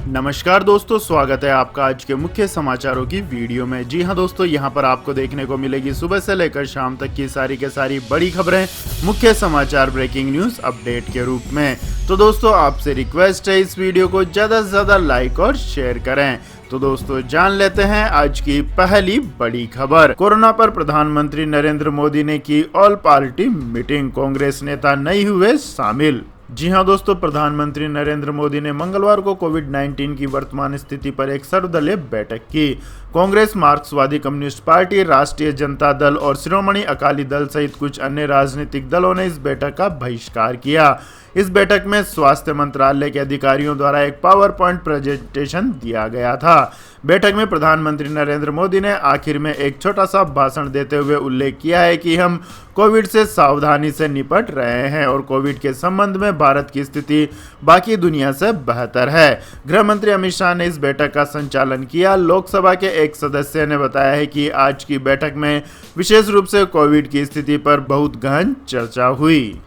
नमस्कार दोस्तों, स्वागत है आपका आज के मुख्य समाचारों की वीडियो में। जी हां दोस्तों, यहां पर आपको देखने को मिलेगी सुबह से लेकर शाम तक की सारी के सारी बड़ी खबरें, मुख्य समाचार, ब्रेकिंग न्यूज अपडेट के रूप में। तो दोस्तों, आपसे रिक्वेस्ट है इस वीडियो को ज़्यादा से ज़्यादा लाइक और शेयर करें। तो दोस्तों, जान लेते हैं आज की पहली बड़ी खबर। कोरोना पर प्रधानमंत्री नरेंद्र मोदी ने की ऑल पार्टी मीटिंग, कांग्रेस नेता नहीं हुए शामिल। जी हां दोस्तों, प्रधानमंत्री नरेंद्र मोदी ने मंगलवार को कोविड-19 की वर्तमान स्थिति पर एक सर्वदलीय बैठक की। कांग्रेस, मार्क्सवादी कम्युनिस्ट पार्टी, राष्ट्रीय जनता दल और शिरोमणि अकाली दल सहित कुछ अन्य राजनीतिक दलों ने इस बैठक का बहिष्कार किया। इस बैठक में स्वास्थ्य मंत्रालय के अधिकारियों द्वारा एक पावर पॉइंट प्रेजेंटेशन दिया गया था। बैठक में प्रधानमंत्री नरेंद्र मोदी ने आखिर में एक छोटा सा भाषण देते हुए उल्लेख किया है कि हम कोविड से सावधानी से निपट रहे हैं और कोविड के संबंध में भारत की स्थिति बाकी दुनिया से बेहतर है। गृह मंत्री अमित शाह ने इस बैठक का संचालन किया। लोकसभा के एक सदस्य ने बताया है कि आज की बैठक में विशेष रूप से कोविड की स्थिति पर बहुत गहन चर्चा हुई।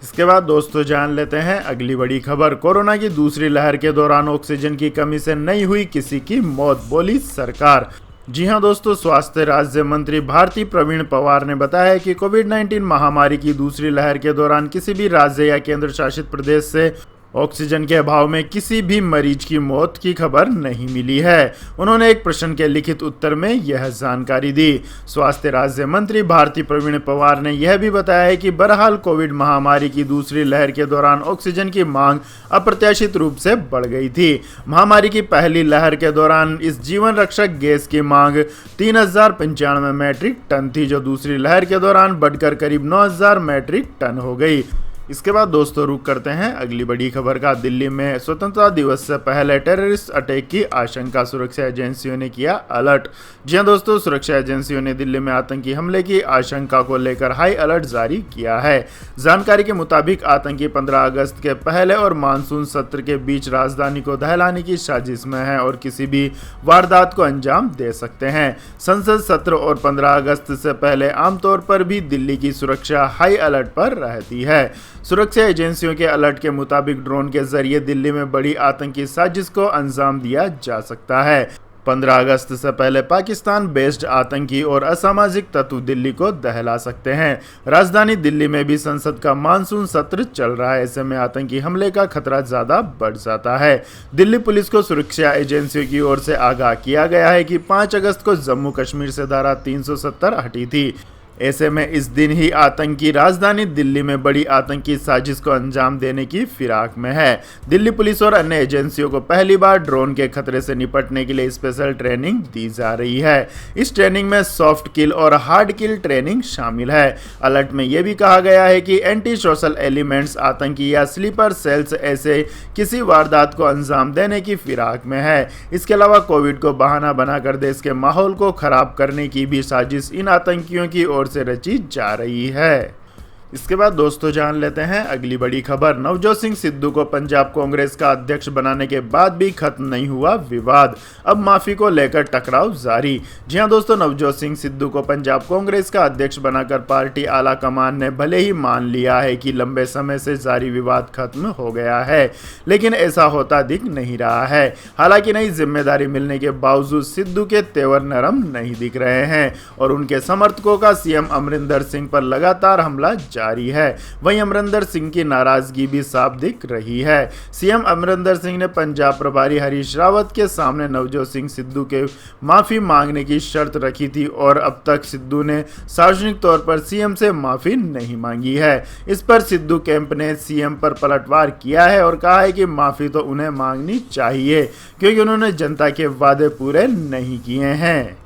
इसके बाद दोस्तों, जान लेते हैं अगली बड़ी खबर। कोरोना की दूसरी लहर के दौरान ऑक्सीजन की कमी से नहीं हुई किसी की मौत, बोली सरकार। जी हां दोस्तों, स्वास्थ्य राज्य मंत्री भारती प्रवीण पवार ने बताया है कि कोविड-19 महामारी की दूसरी लहर के दौरान किसी भी राज्य या केंद्र शासित प्रदेश से ऑक्सीजन के अभाव में किसी भी मरीज की मौत की खबर नहीं मिली है। उन्होंने एक प्रश्न के लिखित उत्तर में यह जानकारी दी। स्वास्थ्य राज्य मंत्री भारती प्रवीण पवार ने यह भी बताया है कि बहरहाल कोविड महामारी की दूसरी लहर के दौरान ऑक्सीजन की मांग अप्रत्याशित रूप से बढ़ गई थी। महामारी की पहली लहर के दौरान इस जीवन रक्षक गैस की मांग 3095 मैट्रिक टन थी, जो दूसरी लहर के दौरान बढ़कर करीब 9000 मैट्रिक टन हो गई। इसके बाद दोस्तों, रुक करते हैं अगली बड़ी खबर का। दिल्ली में स्वतंत्रता दिवस से पहले टेररिस्ट अटैक की आशंका, सुरक्षा एजेंसियों ने किया अलर्ट। जी हां दोस्तों, सुरक्षा एजेंसियों ने दिल्ली में आतंकी हमले की आशंका को लेकर हाई अलर्ट जारी किया है। जानकारी के मुताबिक आतंकी 15 अगस्त के पहले और मानसून सत्र के बीच राजधानी को दहलाने की साजिश में है और किसी भी वारदात को अंजाम दे सकते हैं। संसद सत्र और 15 अगस्त से पहले आमतौर पर भी दिल्ली की सुरक्षा हाई अलर्ट पर रहती है। सुरक्षा एजेंसियों के अलर्ट के मुताबिक ड्रोन के जरिए दिल्ली में बड़ी आतंकी साजिश को अंजाम दिया जा सकता है। 15 अगस्त से पहले पाकिस्तान बेस्ड आतंकी और असामाजिक तत्व दिल्ली को दहला सकते हैं। राजधानी दिल्ली में भी संसद का मानसून सत्र चल रहा है। ऐसे में आतंकी हमले का खतरा ज्यादा बढ़ जाता है। दिल्ली पुलिस को सुरक्षा एजेंसियों की ओर से आगाह किया गया है कि 5 अगस्त को जम्मू कश्मीर से धारा 370 हटी थी। ऐसे में इस दिन ही आतंकी राजधानी दिल्ली में बड़ी आतंकी साजिश को अंजाम देने की फिराक में है। दिल्ली पुलिस और अन्य एजेंसियों को पहली बार ड्रोन के खतरे से निपटने के लिए स्पेशल ट्रेनिंग दी जा रही है। इस ट्रेनिंग में सॉफ्ट किल और हार्ड किल ट्रेनिंग शामिल है। अलर्ट में यह भी कहा गया है कि एंटी सोशल एलिमेंट्स, आतंकी या स्लीपर सेल्स ऐसे किसी वारदात को अंजाम देने की फिराक में है। इसके अलावा कोविड को बहाना बनाकर देश के माहौल को खराब करने की भी साजिश इन आतंकियों की ओर से रची जा रही है। इसके बाद दोस्तों, जान लेते हैं अगली बड़ी खबर। नवजोत सिंह सिद्धू को पंजाब कांग्रेस का अध्यक्ष बनाने के बाद भी खत्म नहीं हुआ विवाद, अब माफी को लेकर टकराव जारी। जी हां दोस्तों, नवजोत सिंह सिद्धू को पंजाब कांग्रेस का अध्यक्ष बनाकर पार्टी आला कमान ने भले ही मान लिया है कि लंबे समय से जारी विवाद खत्म हो गया है, लेकिन ऐसा होता दिख नहीं रहा है। हालांकि नई जिम्मेदारी मिलने के बावजूद सिद्धू के तेवर नरम नहीं दिख रहे हैं और उनके समर्थकों का सीएम अमरिंदर सिंह पर लगातार हमला जारी है। वहीं अमरिंदर सिंह की नाराजगी भी साफ दिख रही है। सीएम अमरिंदर सिंह ने पंजाब प्रभारी हरीश रावत के सामने नवजोत सिंह सिद्धू के माफी मांगने की शर्त रखी थी और अब तक सिद्धू ने सार्वजनिक तौर पर सीएम से माफी नहीं मांगी है। इस पर सिद्धू कैंप ने सीएम पर पलटवार किया है और कहा है कि माफी तो उन्हें मांगनी चाहिए क्योंकि उन्होंने जनता के वादे पूरे नहीं किए हैं।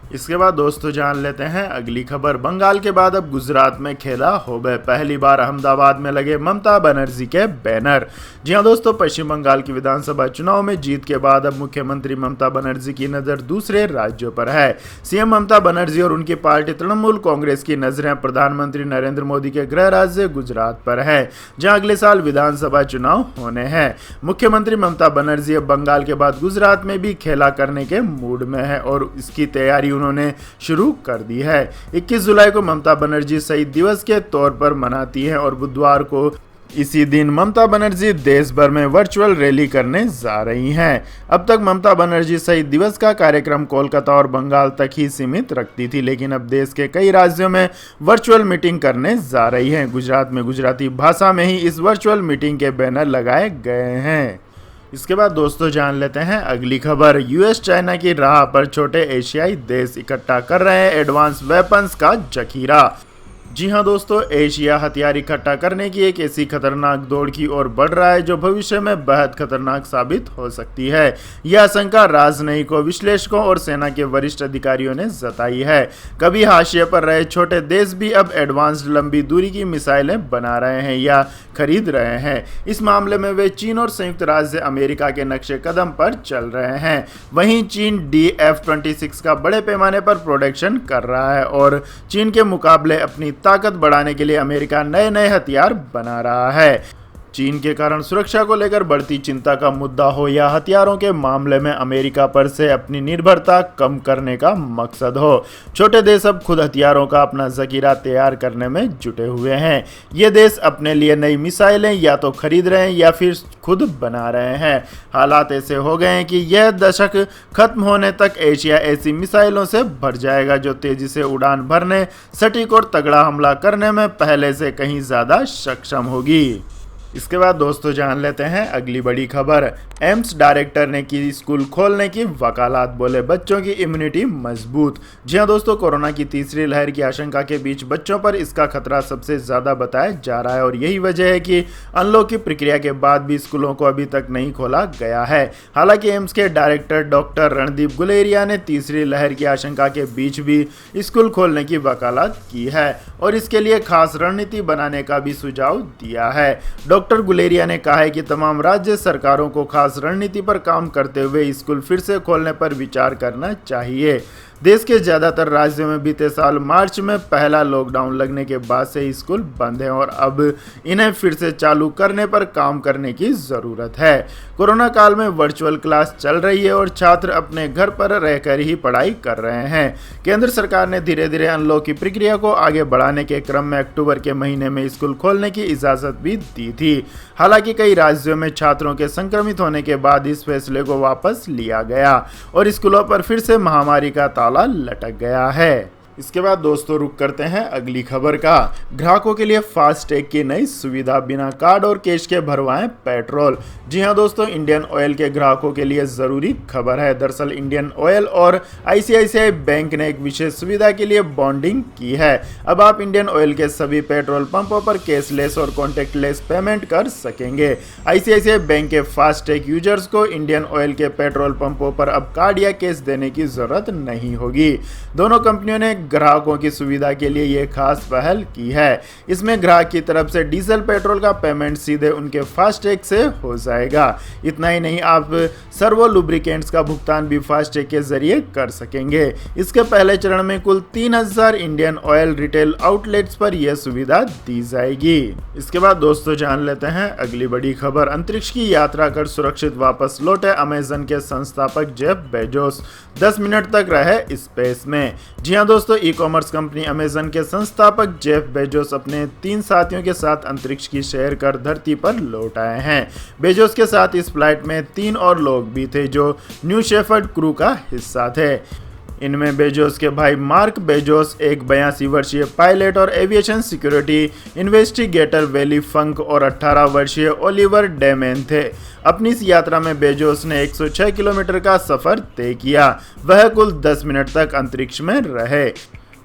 इसके बाद दोस्तों, जान लेते हैं अगली खबर। बंगाल के बाद अब गुजरात में खेला होबे, पहली बार अहमदाबाद में लगे ममता बनर्जी के बैनर। जी हां दोस्तों, पश्चिम बंगाल की विधानसभा चुनाव में जीत के बाद अब मुख्यमंत्री ममता बनर्जी की नजर दूसरे राज्यों पर है। सीएम ममता बनर्जी और उनकी पार्टी तृणमूल कांग्रेस की नजरें प्रधानमंत्री नरेंद्र मोदी के गृह राज्य गुजरात पर है, जहां अगले साल विधानसभा चुनाव होने हैं। मुख्यमंत्री ममता बनर्जी अब बंगाल के बाद गुजरात में भी खेला करने के मूड में है और इसकी तैयारी उन्होंने शुरू कर दी है। 21 जुलाई को ममता बनर्जी शहीद दिवस के तौर पर मनाती हैं और बुधवार को इसी दिन ममता बनर्जी देश भर में वर्चुअल रैली करने जा रही हैं। अब तक ममता बनर्जी शहीद दिवस का कार्यक्रम कोलकाता और बंगाल तक ही सीमित रखती थी, लेकिन अब देश के कई राज्यों में वर्चुअल मीटिंग करने जा रही हैं। गुजरात में गुजराती भाषा में ही इस वर्चुअल मीटिंग के बैनर लगाए गए हैं। इसके बाद दोस्तों जान लेते हैं अगली खबर। यूएस चाइना की राह पर छोटे एशियाई देश इकट्ठा कर रहे हैं एडवांस वेपन्स का जखीरा। जी हां दोस्तों, एशिया हथियार इकट्ठा करने की एक ऐसी खतरनाक दौड़ की ओर बढ़ रहा है जो भविष्य में बेहद खतरनाक साबित हो सकती है। यह आशंका राजनयिकों, विश्लेषकों और सेना के वरिष्ठ अधिकारियों ने जताई है। कभी हाशिए पर रहे छोटे देश भी अब एडवांस्ड लंबी दूरी की मिसाइलें बना रहे हैं या खरीद रहे हैं। इस मामले में वे चीन और संयुक्त राज्य अमेरिका के नक्शे कदम पर चल रहे हैं। वहीं चीन DF-26 का बड़े पैमाने पर प्रोडक्शन कर रहा है और चीन के मुकाबले अपनी ताकत बढ़ाने के लिए अमेरिका नए नए हथियार बना रहा है। चीन के कारण सुरक्षा को लेकर बढ़ती चिंता का मुद्दा हो या हथियारों के मामले में अमेरिका पर से अपनी निर्भरता कम करने का मकसद हो, छोटे देश अब खुद हथियारों का अपना जखीरा तैयार करने में जुटे हुए हैं। ये देश अपने लिए नई मिसाइलें या तो खरीद रहे हैं या फिर खुद बना रहे हैं। हालात ऐसे हो गए हैं कि यह दशक खत्म होने तक एशिया ऐसी मिसाइलों से भर जाएगा जो तेजी से उड़ान भरने, सटीक और तगड़ा हमला करने में पहले से कहीं ज़्यादा सक्षम होगी। इसके बाद दोस्तों जान लेते हैं अगली बड़ी खबर। एम्स डायरेक्टर ने की स्कूल खोलने की वकालत, बोले बच्चों की इम्यूनिटी मजबूत। जी हां दोस्तों, कोरोना की तीसरी लहर की आशंका के बीच बच्चों पर इसका खतरा सबसे ज़्यादा बताया जा रहा है और यही वजह है कि अनलॉक की प्रक्रिया के बाद भी स्कूलों को अभी तक नहीं खोला गया है। हालांकि एम्स के डायरेक्टर डॉक्टर रणदीप गुलेरिया ने तीसरी लहर की आशंका के बीच भी स्कूल खोलने की वकालत की है और इसके लिए खास रणनीति बनाने का भी सुझाव दिया है। डॉक्टर गुलेरिया ने कहा है कि तमाम राज्य सरकारों को खास रणनीति पर काम करते हुए स्कूल फिर से खोलने पर विचार करना चाहिए। देश के ज़्यादातर राज्यों में बीते साल मार्च में पहला लॉकडाउन लगने के बाद से स्कूल बंद हैं और अब इन्हें फिर से चालू करने पर काम करने की ज़रूरत है। कोरोना काल में वर्चुअल क्लास चल रही है और छात्र अपने घर पर रहकर ही पढ़ाई कर रहे हैं। केंद्र सरकार ने धीरे धीरे अनलॉक की प्रक्रिया को आगे बढ़ाने के क्रम में अक्टूबर के महीने में स्कूल खोलने की इजाज़त भी दी थी। हालांकि कई राज्यों में छात्रों के संक्रमित होने के बाद इस फैसले को वापस लिया गया और स्कूलों पर फिर से महामारी का ताला लटक गया है। इसके बाद दोस्तों रुक करते हैं अगली खबर का। ग्राहकों के लिए फास्टैग की नई सुविधा, बिना कार्ड और कैश के भरवाएं पेट्रोल। जी हां दोस्तों, इंडियन ऑयल के ग्राहकों के लिए ज़रूरी खबर है। दरअसल इंडियन ऑयल और ICICI बैंक ने एक विशेष सुविधा के लिए बॉन्डिंग की है। अब आप इंडियन ऑयल के सभी पेट्रोल पंपों पर कैशलेस और कॉन्टैक्टलेस पेमेंट कर सकेंगे। ICICI बैंक के फास्टैग यूजर्स को इंडियन ऑयल के पेट्रोल पंपों पर अब कार्ड या कैश देने की ज़रूरत नहीं होगी। दोनों कंपनियों ने ग्राहकों की सुविधा के लिए यह खास पहल की है। इसमें ग्राहक की तरफ से डीजल पेट्रोल का पेमेंट सीधे उनके फास्टैग से हो जाएगा। इतना ही नहीं, आप सर्वो लुब्रिकेंट्स का भुगतान भी फास्टैग के जरिए कर सकेंगे। इसके पहले चरण में कुल 3000 इंडियन ऑयल रिटेल आउटलेट्स पर यह सुविधा दी जाएगी। इसके बाद दोस्तों जान लेते हैं अगली बड़ी खबर। अंतरिक्ष की यात्रा कर सुरक्षित वापस लौटे अमेजन के संस्थापक जेफ बेजोस 10 मिनट तक रहे स्पेस में। जी हां दोस्तों, ई कॉमर्स कंपनी अमेजन के संस्थापक जेफ बेजोस अपने 3 साथियों के साथ अंतरिक्ष की सैर कर धरती पर लौट आए हैं। बेजोस के साथ इस फ्लाइट में 3 और लोग भी थे जो न्यू शेफर्ड क्रू का हिस्सा थे। इनमें बेजोस के भाई मार्क बेजोस, एक 82 वर्षीय पायलट और एविएशन सिक्योरिटी इन्वेस्टिगेटर वेली फंक और 18 वर्षीय ओलिवर डेमेन थे। अपनी इस यात्रा में बेजोस ने 106 किलोमीटर का सफर तय किया। वह कुल 10 मिनट तक अंतरिक्ष में रहे।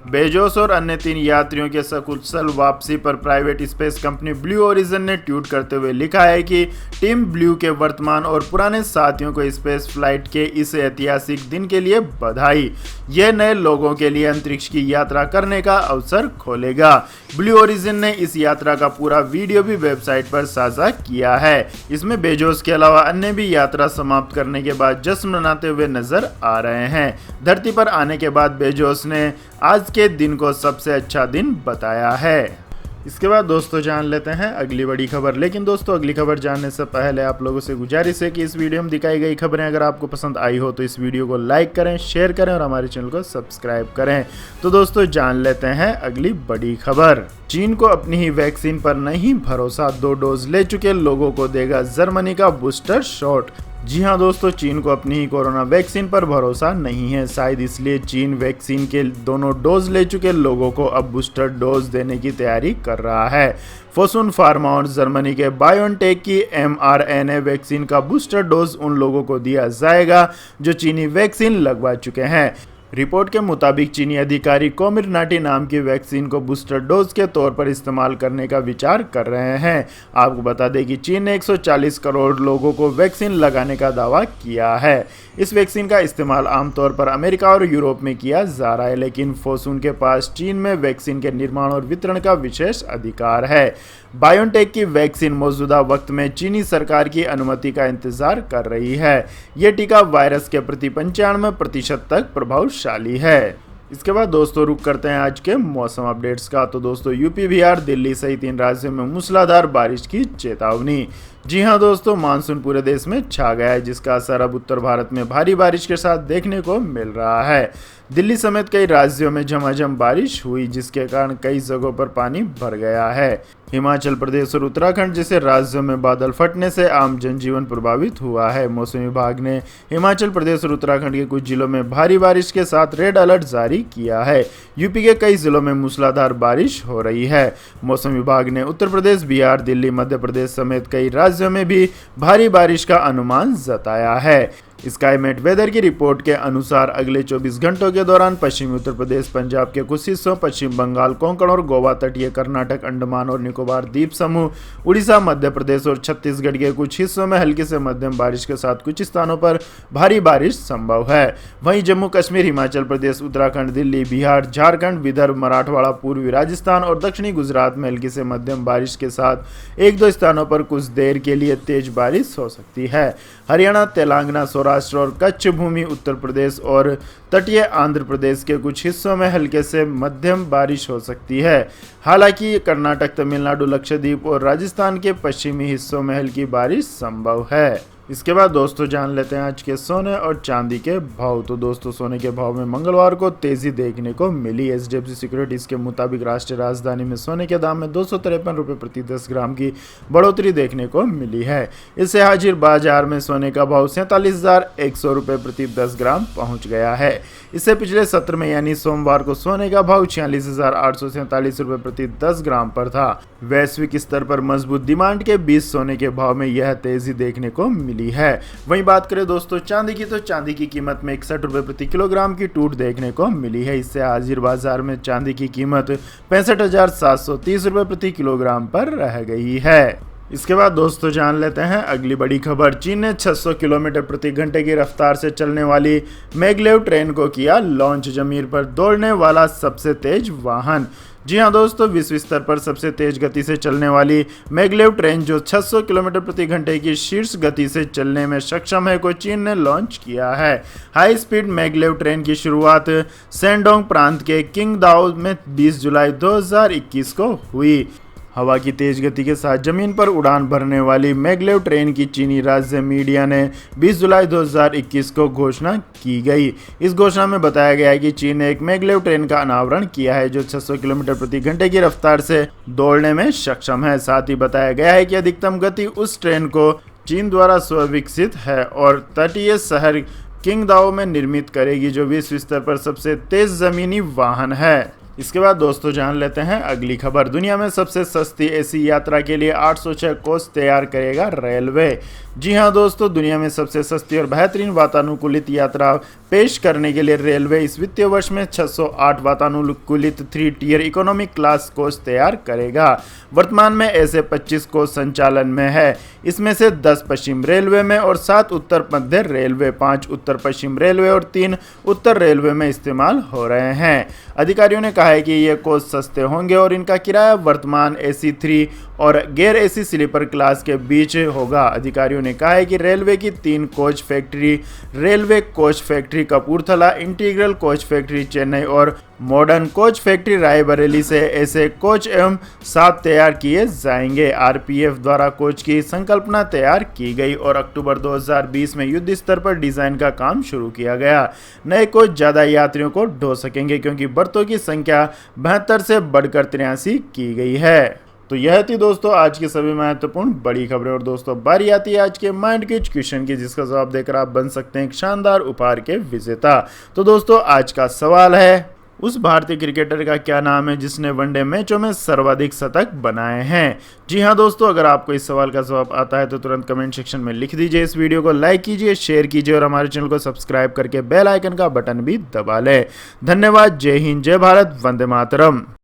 बेजोस और अन्य 3 यात्रियों के सकुशल वापसी पर private space company blue origin ने ट्वीट करते हुए लिखा है कि टीम ब्लू के वर्तमान और पुराने साथियों को स्पेस फ्लाइट के इस ऐतिहासिक दिन के लिए बधाई। यह नए लोगों के लिए अंतरिक्ष की यात्रा करने का अवसर खोलेगा। ब्लू ओरिजिन ने इस यात्रा का पूरा वीडियो भी वेबसाइट पर साझा किया है। इसमें बेजोस के अलावा अन्य भी यात्रा समाप्त करने के बाद जश्न मनाते हुए नजर आ रहे हैं। धरती पर आने के बाद बेजोस ने आज के दिन को सबसे अच्छा दिन बताया है। इसके बाद दोस्तों जान लेते हैं अगली बड़ी खबर। लेकिन दोस्तों अगली खबर जानने से पहले आप लोगों से गुजारिश है कि इस वीडियो में दिखाई गई खबरें अगर आपको पसंद आई हो तो इस वीडियो को लाइक करें, शेयर करें और हमारे चैनल को सब्सक्राइब करें। तो दोस्तों जान लेते हैं अगली बड़ी खबर। चीन को अपनी ही वैक्सीन पर नहीं भरोसा, 2 डोज ले चुके लोगों को देगा जर्मनी का बूस्टर शॉट। जी हाँ दोस्तों, चीन को अपनी ही कोरोना वैक्सीन पर भरोसा नहीं है। शायद इसलिए चीन वैक्सीन के दोनों डोज ले चुके लोगों को अब बूस्टर डोज देने की तैयारी कर रहा है। फोसुन फार्मा और जर्मनी के बायोनटेक की mRNA वैक्सीन का बूस्टर डोज उन लोगों को दिया जाएगा जो चीनी वैक्सीन लगवा चुके हैं। रिपोर्ट के मुताबिक चीनी अधिकारी कोमिरनाटी नाम की वैक्सीन को बूस्टर डोज के तौर पर इस्तेमाल करने का विचार कर रहे हैं। आपको बता दें कि चीन ने 140 करोड़ लोगों को वैक्सीन लगाने का दावा किया है। इस वैक्सीन का इस्तेमाल आमतौर पर अमेरिका और यूरोप में किया जा रहा है, लेकिन फोसुन के पास चीन में वैक्सीन के निर्माण और वितरण का विशेष अधिकार है। बायोनटेक की वैक्सीन मौजूदा वक्त में चीनी सरकार की अनुमति का इंतजार कर रही है। यह टीका वायरस के प्रति 95% तक प्रभावशाली है। इसके बाद दोस्तों रुक करते हैं आज के मौसम अपडेट्स का। तो दोस्तों यूपी, बिहार, दिल्ली सहित 3 राज्यों में मूसलाधार बारिश की चेतावनी। जी हां दोस्तों, मानसून पूरे देश में छा गया है, जिसका असर अब उत्तर भारत में भारी बारिश के साथ देखने को मिल रहा है। दिल्ली समेत कई राज्यों में झमाझम बारिश हुई, जिसके कारण कई जगहों पर पानी भर गया है। हिमाचल प्रदेश और उत्तराखंड जैसे राज्यों में बादल फटने से आम जनजीवन प्रभावित हुआ है। मौसम विभाग ने हिमाचल प्रदेश और उत्तराखंड के कुछ जिलों में भारी बारिश के साथ रेड अलर्ट जारी किया है। यूपी के कई जिलों में मूसलाधार बारिश हो रही है। मौसम विभाग ने उत्तर प्रदेश, बिहार, दिल्ली, मध्य प्रदेश समेत कई राज्यों में भी भारी बारिश का अनुमान जताया है। स्काईमेट वेदर की रिपोर्ट के अनुसार अगले 24 घंटों के दौरान पश्चिमी उत्तर प्रदेश, पंजाब के कुछ हिस्सों, पश्चिम बंगाल, कोंकण और गोवा तटीय कर्नाटक, अंडमान और निकोबार द्वीप समूह, उड़ीसा, मध्य प्रदेश और छत्तीसगढ़ के कुछ हिस्सों में हल्की से मध्यम बारिश के साथ कुछ स्थानों पर भारी बारिश संभव है। वहीं जम्मू कश्मीर, हिमाचल प्रदेश, उत्तराखंड, दिल्ली, बिहार, झारखंड, विदर्भ, मराठवाड़ा, पूर्वी राजस्थान और दक्षिणी गुजरात में हल्की से मध्यम बारिश के साथ 1-2 स्थानों पर कुछ देर के लिए तेज बारिश हो सकती है। हरियाणा, तेलंगाना, सौराष्ट्र और कच्छ भूमि, उत्तर प्रदेश और तटीय आंध्र प्रदेश के कुछ हिस्सों में हल्के से मध्यम बारिश हो सकती है। हालांकि कर्नाटक, तमिलनाडु, लक्षद्वीप और राजस्थान के पश्चिमी हिस्सों में हल्की बारिश संभव है। इसके बाद दोस्तों जान लेते हैं आज के सोने और चांदी के भाव। तो दोस्तों सोने के भाव में मंगलवार को तेजी देखने को मिली। HDFC सिक्योरिटीज के मुताबिक राष्ट्रीय राजधानी में सोने के दाम में 253 रुपये प्रति 10 ग्राम की बढ़ोतरी देखने को मिली है। इससे हाजिर बाजार में सोने का भाव 47,100 रुपये प्रति 10 ग्राम पहुंच गया है। इससे पिछले सत्र में यानी सोमवार को सोने का भाव 46,847 रुपये प्रति 10 ग्राम पर था। वैश्विक स्तर पर मजबूत डिमांड के बीच सोने के भाव में यह तेजी देखने को मिली है। वहीं बात करें दोस्तों चांदी की, तो चांदी की कीमत में 61 रुपये प्रति किलोग्राम की टूट देखने को मिली है। इससे हाजिर बाजार में चांदी की कीमत 65,730 रुपये प्रति किलोग्राम पर रह गई है। इसके बाद दोस्तों जान लेते हैं अगली बड़ी खबर। चीन ने 600 किलोमीटर प्रति घंटे की रफ्तार से चलने वाली मैगलेव ट्रेन को किया लॉन्च। जमीन पर दौड़ने वाला सबसे तेज वाहन। जी हां दोस्तों, विश्व स्तर पर सबसे तेज गति से चलने वाली मैगलेव ट्रेन जो 600 किलोमीटर प्रति घंटे की शीर्ष गति से चलने में सक्षम है को चीन ने लॉन्च किया है। हाई स्पीड मैगलेव ट्रेन की शुरुआत शेंडोंग प्रांत के किंगदाओ में 20 जुलाई 2021 को हुई। हवा की तेज गति के साथ जमीन पर उड़ान भरने वाली मैगलेव ट्रेन की चीनी राज्य मीडिया ने 20 जुलाई 2021 को घोषणा की गई। इस घोषणा में बताया गया है कि चीन ने एक मैगलेव ट्रेन का अनावरण किया है जो 600 किलोमीटर प्रति घंटे की रफ्तार से दौड़ने में सक्षम है। साथ ही बताया गया है कि अधिकतम गति उस ट्रेन को चीन द्वारा स्व-विकसित है और तटीय शहर किंगदाओ में निर्मित करेगी, जो विश्व स्तर पर सबसे तेज जमीनी वाहन है। इसके बाद दोस्तों जान लेते हैं अगली खबर। दुनिया में सबसे सस्ती एसी यात्रा के लिए 806 कोच तैयार करेगा रेलवे। जी हां दोस्तों, दुनिया में सबसे सस्ती और बेहतरीन वातानुकूलित यात्रा पेश करने के लिए रेलवे इस वित्तीय वर्ष में 608 वातानुकूलित 3 टियर इकोनॉमिक क्लास कोच तैयार करेगा। वर्तमान में ऐसे 25 कोच संचालन में है। इसमें से 10 पश्चिम रेलवे में और 7 उत्तर मध्य रेलवे, 5 उत्तर पश्चिम रेलवे और 3 उत्तर रेलवे में इस्तेमाल हो रहे हैं। अधिकारियों ने कहा है कि ये कोच सस्ते होंगे और इनका किराया वर्तमान AC 3 और गैर AC स्लीपर क्लास के बीच होगा। अधिकारियों ने कहा है कि रेलवे की 3 coach factory, railway coach factory Kapurthala, integral coach factory Chennai और मॉडर्न कोच फैक्ट्री रायबरेली से ऐसे कोच एवं साथ तैयार किए जाएंगे। आरपीएफ द्वारा कोच की संकल्पना तैयार की गई और अक्टूबर 2020 में युद्ध स्तर पर डिजाइन का काम शुरू किया गया। नए कोच ज्यादा यात्रियों को ढो सकेंगे क्योंकि बर्तों की संख्या 72 से बढ़कर 83 की गई है। तो यह थी दोस्तों आज की सभी महत्वपूर्ण बड़ी खबरें। और दोस्तों बारी आती है आज के माइंड क्विज क्वेश्चन की, जिसका जवाब देकर आप बन सकते हैं एक शानदार उपहार के विजेता। तो दोस्तों आज का सवाल है, उस भारतीय क्रिकेटर का क्या नाम है जिसने वनडे मैचों में सर्वाधिक शतक बनाए हैं। जी हां दोस्तों, अगर आपको इस सवाल का जवाब आता है तो तुरंत कमेंट सेक्शन में लिख दीजिए। इस वीडियो को लाइक कीजिए, शेयर कीजिए और हमारे चैनल को सब्सक्राइब करके बेल आइकन का बटन भी दबा लें। धन्यवाद। जय हिंद, जय भारत, वंदे मातरम।